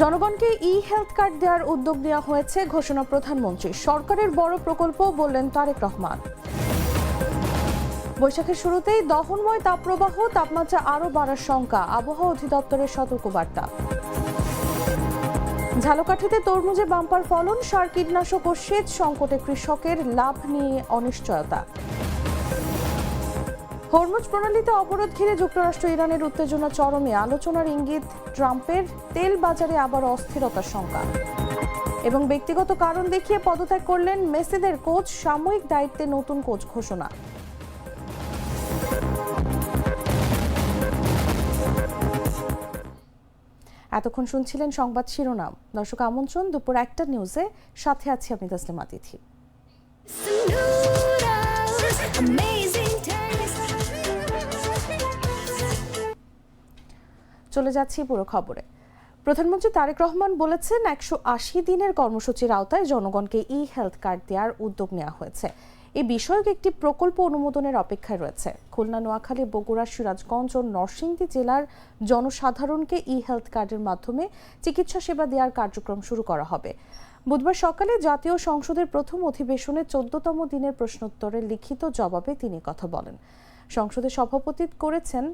জনগণকে ই-হেলথ কার্ড দেওয়ার উদ্যোগ নেওয়া হয়েছে, ঘোষণা প্রধানমন্ত্রী। সরকারের বড় প্রকল্প বললেন তারেক রহমান। বৈশাখের শুরুতেই দহনময় তাপপ্রবাহ, তাপমাত্রা আরও বাড়ার শঙ্কা, আবহাওয়া অধিদপ্তরের সতর্কবার্তা। ঝালকাঠিতে তরমুজে বাম্পার ফলন, সার, কীটনাশক ও সেচ সংকটে কৃষকের লাভ নিয়ে অনিশ্চয়তা। হরমুজ প্রণালীতে অবরোধ ঘিরে যুক্তরাষ্ট্র ইরানের উত্তেজনা চরমে, আলোচনার ইঙ্গিত ট্রাম্পের। তেল বাজারে আবার অস্থিরতার শঙ্কা। এবং ব্যক্তিগত কারণ দেখিয়ে পদত্যাগ করলেন মেসিদের কোচ, সাময়িক দায়িত্বে নতুন কোচ ঘোষণা। এতক্ষণ শুনছিলেন সংবাদ শিরোনাম। দর্শক আমন্ত্রণ দুপুর 1টা নিউজে, সাথে আছি আমি তাসলিমা তিথি। চলে যাচ্ছি পুরো খবরে। প্রধানমন্ত্রী তারেক রহমান বলেছেন, 180 দিনের কর্মসূচির আওতায় জনগণকে ই-হেলথ কার্ড দেওয়ার উদ্যোগ নেওয়া হয়েছে। এই বিষয়ক একটি প্রকল্প অনুমোদনের অপেক্ষায় রয়েছে। খুলনা, নোয়াখালী, বগুড়া, সিরাজগঞ্জ ও নরসিংদী জেলার জনসাধারণকে ই-হেলথ কার্ডের মাধ্যমে চিকিৎসা সেবা দেওয়ার কার্যক্রম শুরু করা হবে। বুধবার সকালে জাতীয় সংসদের প্রথম অধিবেশনে 14তম দিনের প্রশ্নোত্তরের লিখিত জবাবে তিনি কথা বলেন। সংসদে সভাপতিত্ব করেছেন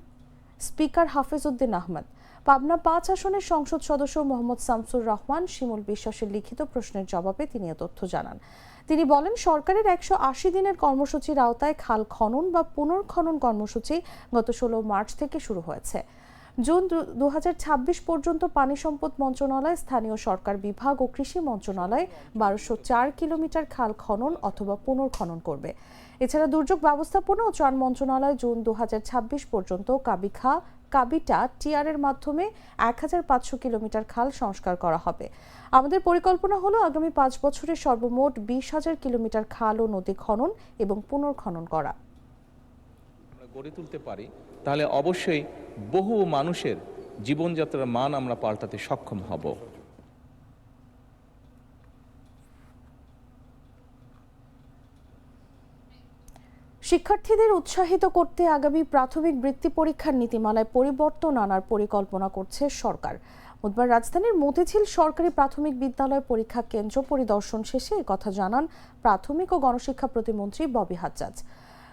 স্পিকার হাফেজ উদ্দিন আহমেদ। পাবনা 5 আসনের সংসদ সদস্য মোহাম্মদ শামসুর রহমান শিমুল বিশ্বাসের লিখিত প্রশ্নের জবাবে তিনি এ তথ্য জানান। তিনি বলেন, সরকারের 180 দিনের কর্মসূচির আওতায় খাল খনন বা পুনর্খনন কর্মসূচি গত 16 মার্চ থেকে শুরু হয়েছে। জুন 2026 পর্যন্ত পানি সম্পদ মন্ত্রণালয়, স্থানীয় সরকার বিভাগ ও কৃষি মন্ত্রণালয় 1204 কিলোমিটার খাল খনন অথবা পুনর্খনন করবে। এছাড়া দুর্যোগ ব্যবস্থাপনা ও ত্রাণ মন্ত্রণালয় জুন 2026 পর্যন্ত কাবিটা টিআরের মাধ্যমে 1500 কিলোমিটার খাল সংস্কার করা হবে। আমাদের পরিকল্পনা হলো আগামী 5 বছরে সর্বমোট 20,000 কিলোমিটার খাল ও নদী খনন এবং পুনর্খনন করা। আমরা গড়ে তুলতে পারি, তাহলে অবশ্যই বহু মানুষের জীবনযাত্রার মান আমরা পাল্টাতে সক্ষম হব। শিক্ষার্থীদের উৎসাহিত করতে আগামী প্রাথমিক বৃত্তি পরীক্ষার নীতিমালায় পরিবর্তন আনার পরিকল্পনা করছে সরকার। বুধবার রাজধানীর মতিঝিল সরকারি প্রাথমিক বিদ্যালয় পরীক্ষা কেন্দ্র পরিদর্শন শেষে একথা জানান প্রাথমিক ও গণশিক্ষা প্রতিমন্ত্রী ববি হাজ্জাজ।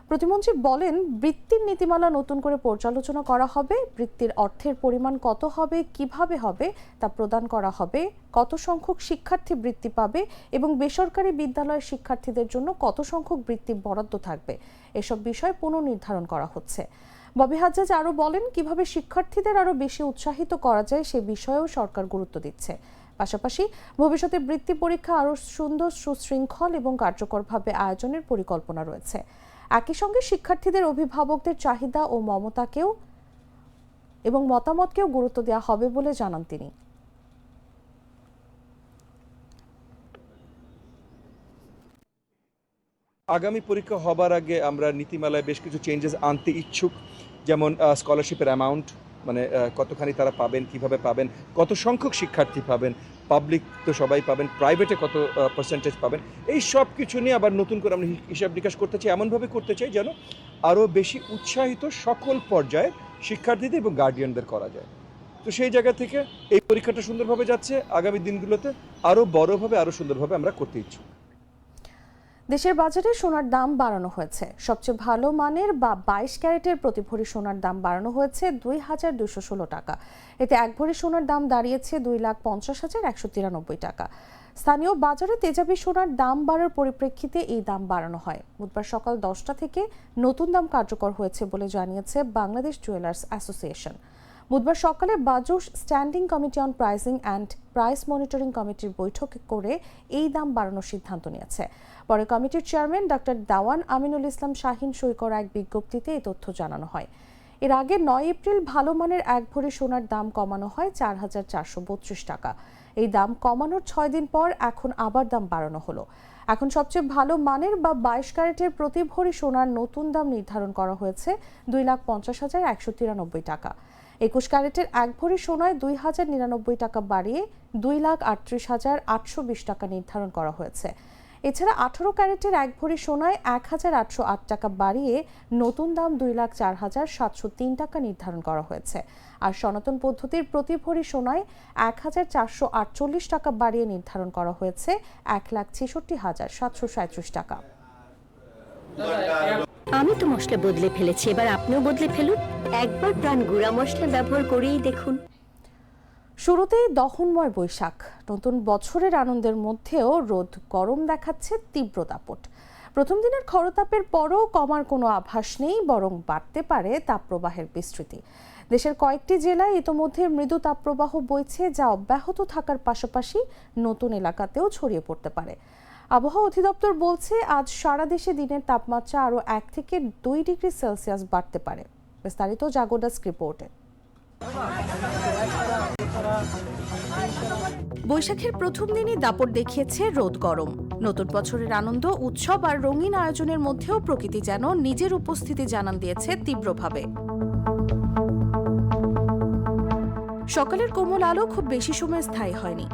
প্রতিমন্ত্রী বলেন, বৃত্তির নীতিমালা নতুন করে পর্যালোচনা করা হবে। বৃত্তির অর্থের পরিমাণ কত হবে, কিভাবে হবে তা প্রদান করা হবে, কত সংখ্যক শিক্ষার্থী বৃত্তি পাবে এবং বেসরকারি বিদ্যালয়ের শিক্ষার্থীদের জন্য কত সংখ্যক বৃত্তি বরাদ্দ থাকবে, এসব বিষয় পুনর্নির্ধারণ করা হচ্ছে। ববি হাজ্জাজ আরও বলেন, কিভাবে শিক্ষার্থীদের আরও বেশি উৎসাহিত করা যায় সে বিষয়েও সরকার গুরুত্ব দিচ্ছে। পাশাপাশি ভবিষ্যতে বৃত্তি পরীক্ষা আরও সুন্দর, সুশৃঙ্খল এবং কার্যকরভাবে আয়োজনের পরিকল্পনা রয়েছে। একই সঙ্গে শিক্ষার্থীদের অভিভাবকদের চাহিদা ও মতামতকেও গুরুত্ব দেওয়া হবে বলে জানান তিনি। আগামী পরীক্ষা হবার আগে আমরা নীতিমালায় বেশ কিছু চেঞ্জেস আনতে ইচ্ছুক, যেমন স্কলারশিপের অ্যামাউন্ট, মানে কতখানি তারা পাবেন, কিভাবে পাবেন, কত সংখ্যক শিক্ষার্থী পাবেন, পাবলিক তো সবাই পাবেন, প্রাইভেটে কত পার্সেন্টেজ পাবেন, এই সব কিছু নিয়ে আবার নতুন করে আমরা হিসাব নিকাশ করতে চাই। এমনভাবে করতে চাই যেন আরও বেশি উৎসাহিত সকল পর্যায়ে শিক্ষার্থীদের এবং গার্ডিয়ানদের করা যায়। তো সেই জায়গা থেকে এই পরীক্ষাটা সুন্দরভাবে যাচ্ছে। আগামী দিনগুলোতে আরও বড়ভাবে, আরও সুন্দরভাবে আমরা করতে ইচ্ছুক। দেশের বাজারে সোনার দাম বাড়ানো হয়েছে। সবচেয়ে ভালো মানের বা 22 ক্যারেটের প্রতি ভরি সোনার দাম বাড়ানো হয়েছে 2,216 টাকা। এতে 1 ভরি সোনার দাম দাঁড়িয়েছে 2,50,193 টাকা। স্থানীয় বাজারে তেজাবি সোনার দাম বাড়ার পরিপ্রেক্ষিতে এই দাম বাড়ানো হয়। বুধবার সকাল 10টা থেকে নতুন দাম কার্যকর হয়েছে বলে জানিয়েছে বাংলাদেশ জুয়েলার্স অ্যাসোসিয়েশন। বুধবার সকালে BAJUS standing committee on pricing and price monitoring কমিটির বৈঠক করে এই দাম বাড়ানোর সিদ্ধান্ত নিয়েছে। পরে কমিটির চেয়ারম্যান ডক্টর দাওয়ান আমিনুল ইসলাম শাহিন সই করা এক বিজ্ঞপ্তিতে এই তথ্য জানানো হয়। এর আগে 9 এপ্রিল ভালো মানের 1 ভরি সোনার দাম কমানো হয় 4,432 টাকা। এই দাম কমানোর 6 দিন পর এখন আবার দাম বাড়ানো হলো। এখন সবচেয়ে ভালো মানের বা 22 ক্যারেটের প্রতি ভরি সোনার নতুন দাম নির্ধারণ করা হয়েছে 2,50,193 টাকা। 21 ক্যারেটের 1 ভরি সোনায় 2,099 টাকা বাড়িয়ে 2,38,820 টাকা নির্ধারণ করা হয়েছে। এছাড়া 18 ক্যারেটের 1 ভরি সোনায় 1,808 টাকা বাড়িয়ে নতুন দাম 2,04,703 টাকা নির্ধারণ করা হয়েছে। আর সনাতন পদ্ধতির প্রতি ভরি সোনায় 1,448 টাকা বাড়িয়ে নির্ধারণ করা হয়েছে 1,66,737 টাকা। আমি তো মশলা বদলে ফেলেছি, এবার আপনিও বদলে ফেলুন। একবার প্রাণ গুঁড়া মশলা ব্যবহার করেই দেখুন। শুরুতেই দহনময় বৈশাখ, নতুন বছরের আনন্দের মধ্যেও রোদ গরম দেখাচ্ছে তীব্র দাপট। প্রথম দিনের খরতাপের পরও কমার কোনো আভাস নেই, বরং বাড়তে পারে তাপপ্রবাহের বিস্তৃতি। দেশের কয়েকটি জেলায় ইতোমধ্যে মৃদু তাপপ্রবাহ বইছে, যা অব্যাহত থাকার পাশাপাশি নতুন এলাকাতেও ছড়িয়ে পড়তে পারে। আবহাওয়া অধিদপ্তর বলছে আজ সারা দেশে দিনের তাপমাত্রা আরও 1 থেকে 2 ডিগ্রি সেলসিয়াস বাড়তে পারে। বিস্তারিত জাগো ডেস্ক রিপোর্টে। বৈশাখের প্রথম দিনই দাপট দেখিয়েছে রোদ গরম। নতুন বছরের আনন্দ, উৎসব আর রঙিন আয়োজনের মধ্যেও প্রকৃতি যেন নিজের উপস্থিতি জানান দিয়েছে তীব্রভাবে। সকালের কোমল আলো খুব বেশি সময় স্থায়ী হয়নি।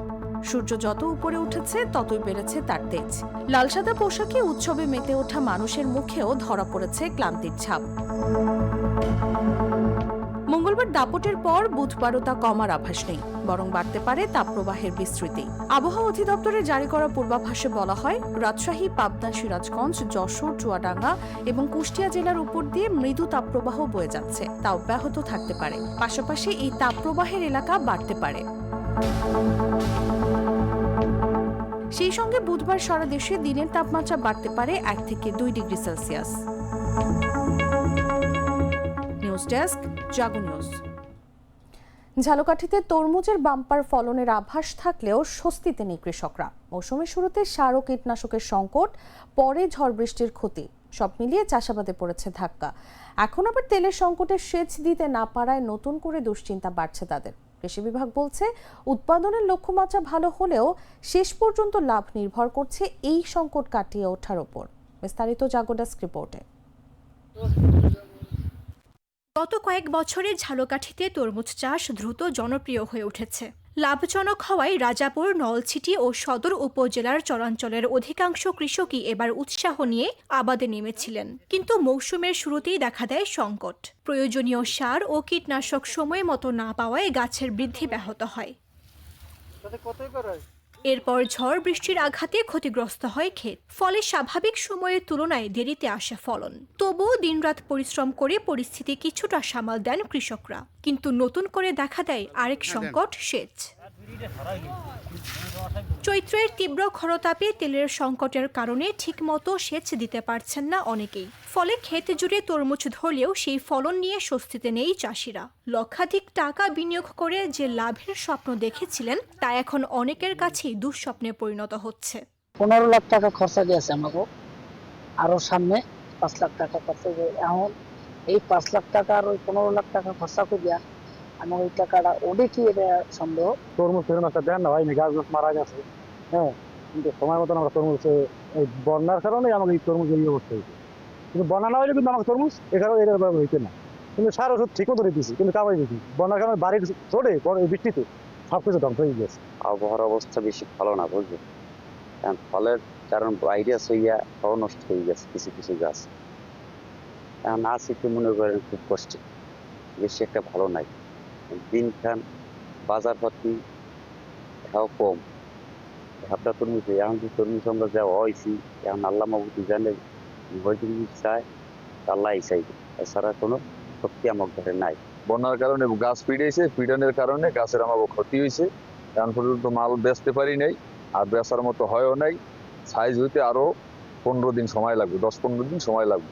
সূর্য যত উপরে উঠেছে ততই বেড়েছে তার তেজ। লাল সাদা পোশাকে উৎসবে মেতে ওঠা মানুষের মুখেও ধরা পড়েছে ক্লান্তির ছাপ। মঙ্গলবার দাপটের পর বুধবারও তা কমার আভাস নেই, বরং বাড়তে পারে তাপপ্রবাহের বিস্তৃতি। আবহাওয়া অধিদপ্তরের জারি করা পূর্বাভাসে বলা হয়, রাজশাহী, পাবনা, সিরাজগঞ্জ, যশোর, চুয়াডাঙ্গা এবং কুষ্টিয়া জেলার উপর দিয়ে মৃদু তাপপ্রবাহ বয়ে যাচ্ছে, তা অব্যাহত থাকতে পারে। পাশাপাশি এই তাপপ্রবাহের এলাকা বাড়তে পারে। সেই সঙ্গে বুধবার সারা দেশে দিনের তাপমাত্রা বাড়তে পারে 1 থেকে 2 ডিগ্রি সেলসিয়াস। নিউজ ডেস্ক, জাগো নিউজ। ঝালকাঠিতে তরমুজের বাম্পার ফলনের আভাস থাকলেও স্বস্তিতে নেই কৃষকরা। মৌসুমের শুরুতে সার ও কীটনাশকের সংকট, পরে ঝড় বৃষ্টির ক্ষতি, সব মিলিয়ে চাষাবাদে পড়েছে ধাক্কা। এখন আবার তেলের সংকটে সেচ দিতে না পারায় নতুন করে দুশ্চিন্তা বাড়ছে তাদের। কৃষি বিভাগ বলছে, উৎপাদনের লক্ষ্যমাত্রা ভালো হলেও শেষ পর্যন্ত লাভ নির্ভর করছে এই সংকট কাটিয়ে ওঠার উপর। বিস্তারিত জাগো ডেস্ক রিপোর্টে। গত কয়েক বছরে ঝালকাঠিতে তরমুজ চাষ দ্রুত জনপ্রিয় হয়ে উঠেছে। লাভজনক হওয়ায় রাজাপুর, নলছিটি ও সদর উপজেলার চরাঞ্চলের অধিকাংশ কৃষকই এবার উৎসাহ নিয়ে আবাদে নেমেছিলেন। কিন্তু মৌসুমের শুরুতেই দেখা দেয় সংকট। প্রয়োজনীয় সার ও কীটনাশক সময় মতো না পাওয়ায় গাছের বৃদ্ধি ব্যাহত হয়। এরপর ঝড় বৃষ্টির আঘাতে ক্ষতিগ্রস্ত হয় ক্ষেত, ফলে স্বাভাবিক সময়ের তুলনায় দেরিতে আসে ফলন। তবুও দিনরাত পরিশ্রম করে পরিস্থিতি কিছুটা সামাল দেন কৃষকরা। কিন্তু নতুন করে দেখা দেয় আরেক সংকট, সেচ। চৈত্রের তীব্র খরতাপে তেলের সংকটের কারণে ঠিকমতো সেচ দিতে পারছেন না অনেকেই। ফলে ক্ষেত জুড়ে তরমুজ ধরলেও সেই ফলন নিয়ে স্বস্তিতে নেই চাষিরা। লক্ষাধিক টাকা বিনিয়োগ করে যে লাভের স্বপ্ন দেখেছিলেন, তা এখন অনেকের কাছেই দুঃস্বপ্নে পরিণত হচ্ছে। 15 লাখ টাকা খরচা গেছে আমাকে, আরো সামনে 5 লাখ টাকা খরচা। এখন এই 5 লাখ টাকা আর ওই 15 লাখ টাকা খরচা করিয়া আমার ওই টাকাটা ওদের কি এটা সন্দেহ। তরমুজ ফেরত একটা দেন না হয়নি, গাছ মারা গেছে। হ্যাঁ, কিন্তু সময় মতন আমরা তরমুজ, এই বন্যার কারণে আমাকে এই তরমুজ এই অবস্থা হয়েছে। কিন্তু বন্যা না হলে কিন্তু আমাকে তরমুজ এখানে এটা হইতে না। কিন্তু সার ওষুধ ঠিক মতো দিতেছি, কিন্তু কামাই দিচ্ছি। বন্যার কারণে বাড়ির চড়ে বৃষ্টিতে সবকিছু ধ্বংস হয়ে গেছে। আবহাওয়ার অবস্থা বেশি ভালো না, বুঝলি। কারণ ফলের কারণ ভাইরাস হইয়া সব নষ্ট হয়ে গেছে কিছু কিছু গাছ। এখন আসিতে মনে করেন খুব কষ্টে, বেশি একটা ভালো নাই। দিনখান বাজার পাতি এটাও কম। হাবটা তরমুজ, এখন যে তরমুজ আমরা যা হয়েছি, এখন আল্লাহ মাবুদি জানে, হয়তো চায় আল্লাহ চাইবে, এছাড়া কোনো শক্তি আমার ঘরে নাই। বন্যার কারণে গাছ পিড়েছে, পিডানের কারণে গাছের আমার ক্ষতি হয়েছে। এখন পর্যন্ত মাল বেচতে পারি নাই, আর বেচার মতো হয়ও নাই। সাইজ হইতে আরো 15 দিন সময় লাগবে, 10-15 দিন সময় লাগবে।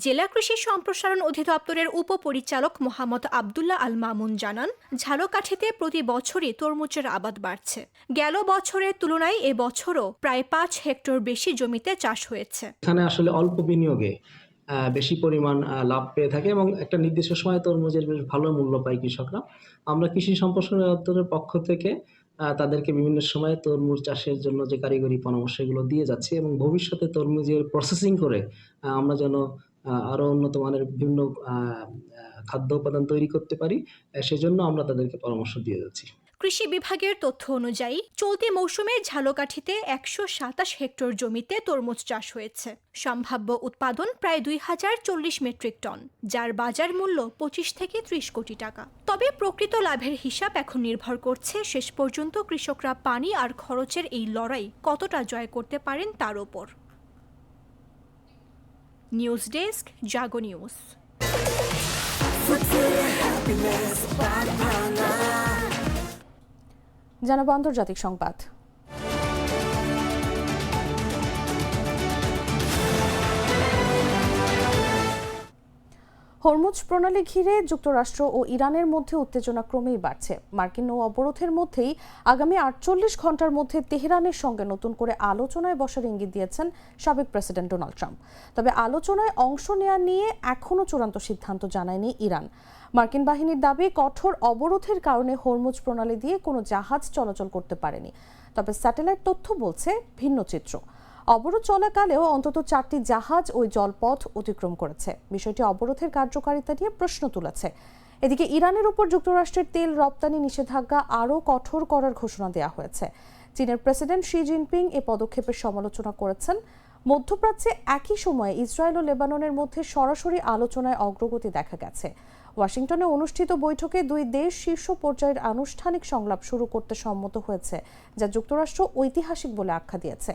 জেলা কৃষি সম্প্রসারণ অধিদপ্তরের উপপরিচালক মোহাম্মদ আব্দুল্লাহ আল মামুন জানান, ঝালকাঠিতে প্রতি বছরই তরমুজের আবাদ বাড়ছে। গেল বছরের তুলনায় এবছরও প্রায় 5 হেক্টর বেশি জমিতে চাষ হয়েছে। এখানে আসলে অল্প বিনিয়োগে বেশি পরিমাণ লাভ পেয়ে থাকে এবং একটা নির্দিষ্ট সময় তরমুজের বেশ ভালো মূল্য পায় কৃষকরা। আমরা কৃষি সম্প্রসারণ দপ্তরের পক্ষ থেকে তাদেরকে বিভিন্ন সময়ে তরমুজ চাষের জন্য যে কারিগরি পরামর্শ এগুলো দিয়ে যাচ্ছি এবং ভবিষ্যতে তরমুজের প্রসেসিং করে আমরা যেন আরো উন্নত মানের বিভিন্ন খাদ্য উপাদান তৈরি করতে পারি, সেজন্য আমরা তাদেরকে পরামর্শ দিয়ে যাচ্ছি। কৃষি বিভাগের তথ্য অনুযায়ী চলতি মৌসুমে ঝালকাঠিতে 127 হেক্টর জমিতে তরমুজ চাষ হয়েছে। সম্ভাব্য উৎপাদন প্রায় 2040 মেট্রিক টন, যার বাজার মূল্য 25 থেকে 30 কোটি টাকা। তবে প্রকৃত লাভের হিসাব এখন নির্ভর করছে শেষ পর্যন্ত কৃষকরা পানি আর খরচের এই লড়াই কতটা জয় করতে পারেন তার উপর। নিউজ ডেস্ক, জাগো নিউজ। জানাবো আন্তর্জাতিক সংবাদ। হরমুজ প্রণালী ঘিরে যুক্তরাষ্ট্র ও ইরানের মধ্যে উত্তেজনা ক্রমেই বাড়ছে। মার্কিন নৌ অবরোধের মধ্যেই আগামী 48 ঘন্টার মধ্যে তেহরানের সঙ্গে নতুন করে আলোচনায় বসার ইঙ্গিত দিয়েছেন সাবেক প্রেসিডেন্ট ডোনাল্ড ট্রাম্প। তবে আলোচনায় অংশ নেওয়া নিয়ে এখনও চূড়ান্ত সিদ্ধান্ত জানায়নি ইরান। মার্কিন বাহিনীর দাবি, কঠোর অবরোধের কারণে হরমুজ প্রণালী দিয়ে কোনো জাহাজ চলাচল করতে পারেনি। তবে স্যাটেলাইট তথ্য বলছে ভিন্ন চিত্র। অবরোধ চলাকালেও অন্তত 4টি জাহাজ ওই জলপথ অতিক্রম করেছে। বিষয়টি অবরোধের কার্যকারিতা নিয়ে প্রশ্ন তুলেছে। এদিকে ইরানের উপর যুক্তরাষ্ট্রের তেল রপ্তানি নিষেধাজ্ঞা আরও কঠোর করার ঘোষণা দেওয়া হয়েছে। চীনের প্রেসিডেন্ট শি জিনপিং এ পদক্ষেপের সমালোচনা করেছেন। মধ্যপ্রাচ্যে একই সময়ে ইসরায়েল ও লেবাননের মধ্যে সরাসরি আলোচনায় অগ্রগতি দেখা গেছে। ওয়াশিংটনে অনুষ্ঠিত বৈঠকে দুই দেশ শীর্ষ পর্যায়ের আনুষ্ঠানিক সংলাপ শুরু করতে সম্মত হয়েছে, যা যুক্তরাষ্ট্র ঐতিহাসিক বলে আখ্যা দিয়েছে।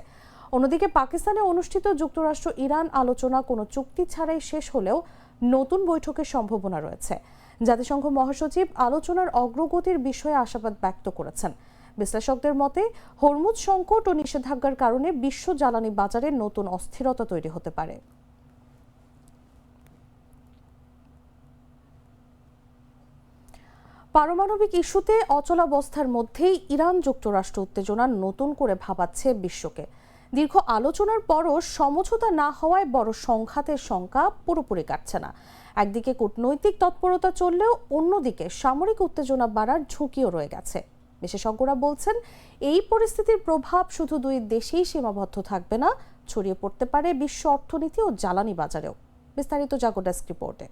অন্যদিকে পাকিস্তানে অনুষ্ঠিত যুক্তরাষ্ট্র ইরান আলোচনা কোনো চুক্তি ছাড়াই শেষ হলেও নতুন বৈঠকের সম্ভাবনা রয়েছে। জাতিসংঘ মহাসচিব আলোচনার অগ্রগতির বিষয়ে আশাবাদ ব্যক্ত করেছেন। বিশ্লেষকদের মতে, হরমুজ সংকট ও নিষেধাজ্ঞার কারণে বিশ্ব জ্বালানি বাজারে নতুন অস্থিরতা তৈরি হতে পারে। পারমাণবিক ইস্যুতে অচলাবস্থার মধ্যেই ইরান যুক্তরাষ্ট্র উত্তেজনা নতুন করে ভাবাচ্ছে বিশ্বকে। দীর্ঘ আলোচনার পরও সমঝোতা না হওয়ায় বড় সংঘাতের শঙ্কা পুরোপুরি কাটছে না। একদিকে কূটনৈতিক তৎপরতা চললেও অন্যদিকে সামরিক উত্তেজনা বাড়ার ঝুঁকিও রয়ে গেছে। বিশেষজ্ঞরা বলছেন, এই পরিস্থিতির প্রভাব শুধু দুই দেশেই সীমাবদ্ধ থাকবে না, ছড়িয়ে পড়তে পারে বিশ্ব অর্থনীতি ও জ্বালানি বাজারেও। বিস্তারিত জাগো ডেস্ক রিপোর্টে।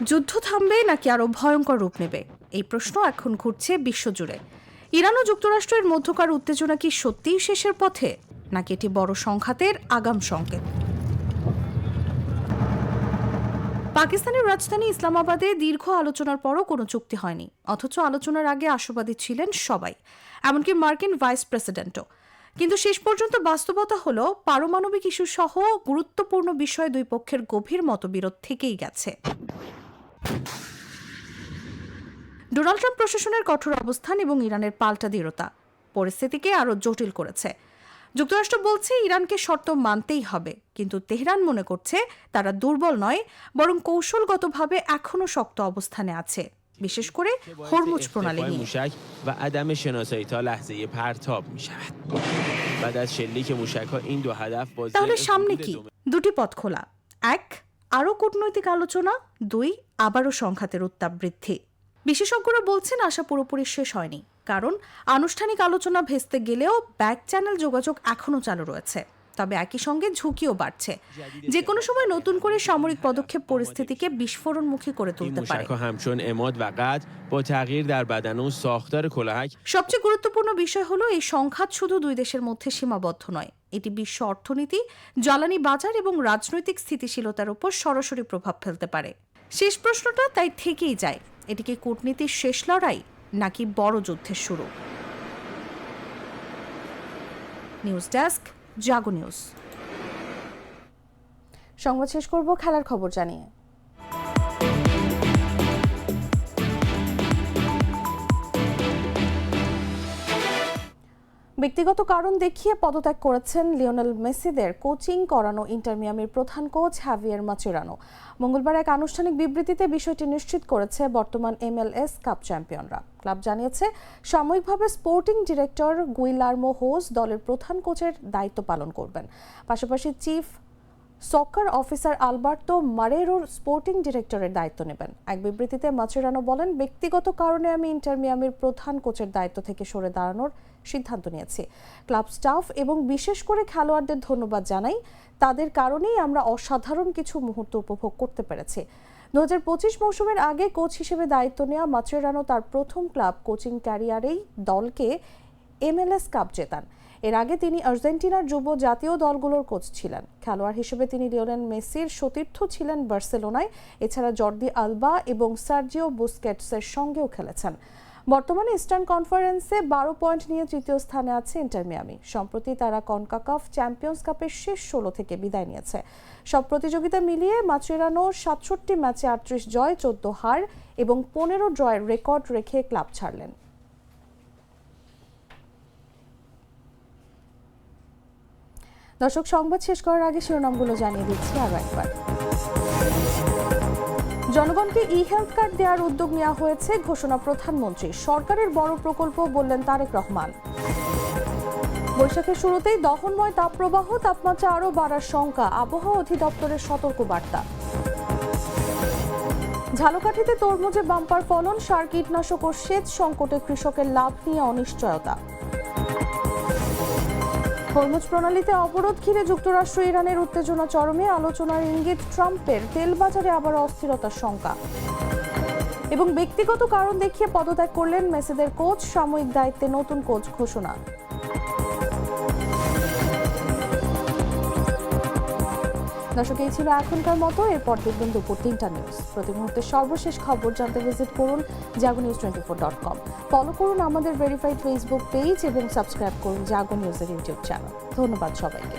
যুদ্ধ থামবে নাকি আরো ভয়ঙ্কর রূপ নেবে, এই প্রশ্ন এখন ঘুরছে বিশ্বজুড়ে। ইরান ও যুক্তরাষ্ট্রের মধ্যকার উত্তেজনা কি সত্যিই শেষের পথে, নাকি এটি বড় সংঘাতের আগাম সংকেত? পাকিস্তানের রাজধানী ইসলামাবাদে দীর্ঘ আলোচনার পরও কোনো চুক্তি হয়নি, অথচ আলোচনার আগে আশাবাদী ছিলেন সবাই, এমনকি মার্কিন ভাইস প্রেসিডেন্টও। কিন্তু শেষ পর্যন্ত বাস্তবতা হলো, পারমাণবিক ইস্যু সহ গুরুত্বপূর্ণ বিষয়ে দুই পক্ষের গভীর মতবিরোধ থেকেই গেছে। ডোনাল্ড ট্রাম্প প্রশাসনের কঠোর অবস্থান এবং ইরানের পাল্টা দৃঢ়তা পরিস্থিতিকে আরও জটিল করেছে। যুক্তরাষ্ট্র বলছে ইরানকে শর্ত মানতেই হবে, কিন্তু তেহরান মনে করছে তারা দুর্বল নয়, বরং কৌশলগতভাবে এখনও শক্ত অবস্থানে আছে, বিশেষ করে হরমুজ প্রণালী নিয়ে। তাহলে সামনে কি? দুটি পথ খোলা। 1, আরও কূটনৈতিক আলোচনা। 2, আবারও সংঘাতের উত্তাপ বৃদ্ধি। বিশেষজ্ঞরা বলছেন আশা পুরোপুরি শেষ হয়নি, কারণ আনুষ্ঠানিক আলোচনা ভেস্তে গেলেও ব্যাক চ্যানেল যোগাযোগ এখনও চালু রয়েছে। তবে একই সঙ্গে ঝুঁকিও বাড়ছে, যে কোনো সময় নতুন করে সামরিক পদক্ষেপ পরিস্থিতিকে বিস্ফোরণমুখী করে তুলতে পারে। সবচেয়ে গুরুত্বপূর্ণ বিষয় হলো, এই সংঘাত শুধু দুই দেশের মধ্যে সীমাবদ্ধ নয়, এটি বিশ্ব অর্থনীতি, জ্বালানি বাজার এবং রাজনৈতিক স্থিতিশীলতার উপর সরাসরি প্রভাব ফেলতে পারে। শেষ প্রশ্নটা তাই থেকেই যায়, এটি কি কূটনীতির শেষ লড়াই নাকি বড় যুদ্ধের শুরু? নিউজ ডেস্ক, জাগো নিউজ। সংবাদ শেষ করব খেলার খবর জানিয়ে। ব্যক্তিগত কারণ দেখিয়ে পদত্যাগ করেছেন লিওনেল মেসিদের কোচিং করানো ইন্টার মিয়ামির প্রধান কোচ হাভিয়ের মাচেরানো। মঙ্গলবার এক আনুষ্ঠানিক বিবৃতিতে বিষয়টি নিশ্চিত করেছে বর্তমান MLS কাপ চ্যাম্পিয়নরা। ক্লাব জানিয়েছে, সাময়িকভাবে স্পোর্টিং ডিরেক্টর গুইলার্মো হোস দলের প্রধান কোচের দায়িত্ব পালন করবেন। পাশাপাশি চিফ সকার অফিসার আলবার্তো মারেরোর স্পোর্টিং ডিরেক্টরের দায়িত্ব নেবেন। এক বিবৃতিতে মাচেরানো বলেন, ব্যক্তিগত কারণে আমি ইন্টার মিয়ামির প্রধান কোচের দায়িত্ব থেকে সরে দাঁড়ানোর সিদ্ধান্ত নিয়েছি। ক্লাব স্টাফ এবং বিশেষ করে খেলোয়াড়দের ধন্যবাদ জানাই, তাদের কারণেই আমরা অসাধারণ কিছু মুহূর্ত উপভোগ করতে পেরেছি। 2025 মৌসুমের আগে কোচ হিসেবে দায়িত্ব নেওয়া মাচেরানো তার প্রথম ক্লাব কোচিং ক্যারিয়ারেই দলকে MLS কাপ জেতান। এর আগে তিনি আর্জেন্টিনার যুব জাতীয় দলগুলোর কোচ ছিলেন। খেলোয়াড় হিসেবে তিনি লিওনেল মেসির সতীর্থ ছিলেন বার্সেলোনায়। এছাড়া জর্দি আলবা এবং সার্জিও বুস্কেটসের সঙ্গেও খেলেছেন। বর্তমানে ইস্টার্ন কনফারেন্সে 12 পয়েন্ট নিয়ে তৃতীয় স্থানে আছে ইন্টার মিয়ামি। সম্প্রতি তারা কনকাকাফ চ্যাম্পিয়ন্স কাপের শেষ 16 থেকে বিদায় নিয়েছে। সব প্রতিযোগিতা মিলিয়ে মাচেরানো 67 ম্যাচে 38 জয়, 14 হার এবং 15 ড্রয়ের রেকর্ড রেখে ক্লাব ছাড়লেন। দর্শক, সংবাদ শেষ করার আগে শিরোনামগুলো জানিয়ে দিচ্ছি আরও একবার। জনগণকে হেলথ কার্ড দেওয়ার উদ্যোগ নেওয়া হয়েছে, ঘোষণা প্রধানমন্ত্রী। সরকারের বড় প্রকল্প বললেন তারেক রহমান। বৈশাখের শুরুতেই দহনময় তাপপ্রবাহ, তাপমাত্রা আরও বাড়ার শঙ্কা, আবহাওয়া অধিদপ্তরের সতর্কবার্তা। ঝালকাঠিতে তরমুজে বাম্পার ফলন, সার, কীটনাশক ও সেচ সংকটে কৃষকের লাভ নিয়ে অনিশ্চয়তা। হরমুজ প্রণালীতে অবরোধ ঘিরে যুক্তরাষ্ট্র ইরানের উত্তেজনা চরমে, আলোচনার ইঙ্গিত ট্রাম্পের, তেল বাজারে আবার অস্থিরতার শঙ্কা। এবং ব্যক্তিগত কারণ দেখিয়ে পদত্যাগ করলেন মেসিদের কোচ, সাময়িক দায়িত্বে নতুন কোচ ঘোষণা। দর্শক, এই ছিল এখনকার মতো। এরপর দেখবেন দুপুর 3টা নিউজ। প্রতি মুহূর্তের সর্বশেষ খবর জানতে ভিজিট করুন jagonews24.com। ফলো করুন আমাদের ভেরিফাইড ফেসবুক পেজ এবং সাবস্ক্রাইব করুন জাগো নিউজের ইউটিউব চ্যানেল। ধন্যবাদ সবাইকে।